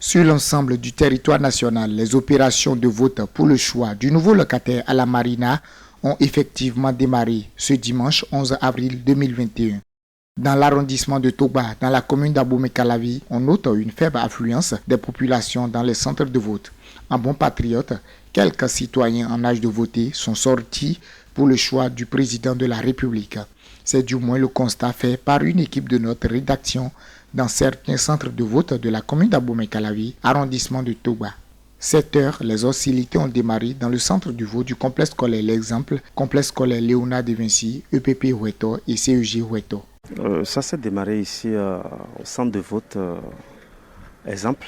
Sur l'ensemble du territoire national, les opérations de vote pour le choix du nouveau locataire à la Marina ont effectivement démarré ce dimanche 11 avril 2021. Dans l'arrondissement de Togba, dans la commune d'Abomey-Calavi, on note une faible affluence des populations dans les centres de vote. En bon patriote, quelques citoyens en âge de voter sont sortis pour le choix du président de la République. C'est du moins le constat fait par une équipe de notre rédaction dans certains centres de vote de la commune d'Abomey-Calavi, arrondissement de Togba. 7 heures, les hostilités ont démarré dans le centre du vote du complexe scolaire L'Exemple, complexe scolaire Léonard de Vinci, EPP Hueto et CEG Hueto. Ça s'est démarré ici au centre de vote Exemple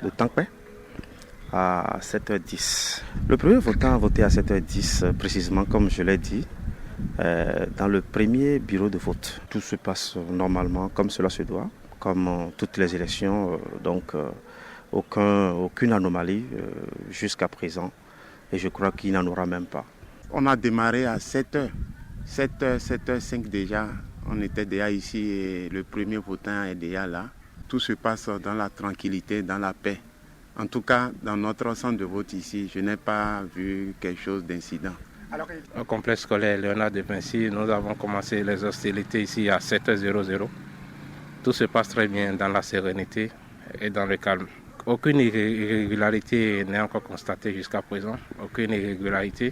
de Tankwe à 7h10. Le premier votant a voté à 7h10 précisément, comme je l'ai dit, dans le premier bureau de vote. Tout se passe normalement comme cela se doit, comme toutes les élections, aucune anomalie jusqu'à présent, et je crois qu'il n'y en aura même pas. On a démarré à 7h, 7h05 déjà. On était déjà ici et le premier votant est déjà là. Tout se passe dans la tranquillité, dans la paix. En tout cas, dans notre centre de vote ici, je n'ai pas vu quelque chose d'incident. Au complexe scolaire Léonard de Vinci, nous avons commencé les hostilités ici à 7h00. Tout se passe très bien dans la sérénité et dans le calme. Aucune irrégularité n'est encore constatée jusqu'à présent. Aucune irrégularité.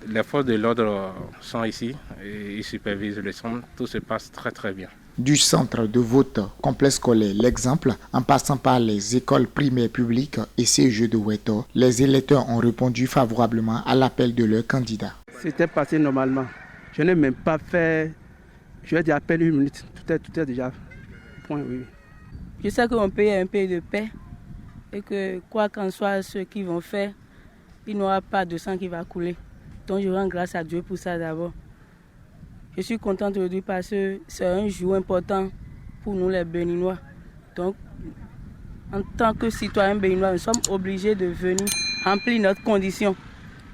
Les forces de l'ordre sont ici et ils supervisent le centre. Tout se passe très très bien. Du centre de vote complexe scolaire L'Exemple, en passant par les écoles primaires publiques et CEG de Hueto, les électeurs ont répondu favorablement à l'appel de leur candidat. C'était passé normalement. Je n'ai même pas fait, je vais dire à peine 1 minute. Tout est déjà point, oui. Je sais que mon pays est un pays de paix et que quoi qu'en soit ce qu'ils vont faire, il n'y aura pas de sang qui va couler. Donc je rends grâce à Dieu pour ça d'abord. Je suis contente aujourd'hui parce que c'est un jour important pour nous les Béninois. Donc, en tant que citoyens béninois, nous sommes obligés de venir remplir notre condition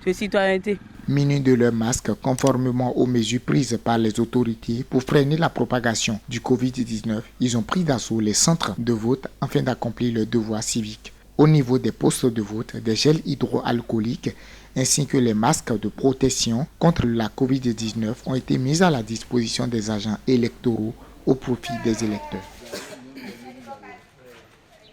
de citoyenneté. Munis de leurs masques, conformément aux mesures prises par les autorités pour freiner la propagation du Covid-19, ils ont pris d'assaut les centres de vote afin d'accomplir leur devoir civique. Au niveau des postes de vote, des gels hydroalcooliques ainsi que les masques de protection contre la Covid-19 ont été mis à la disposition des agents électoraux au profit des électeurs.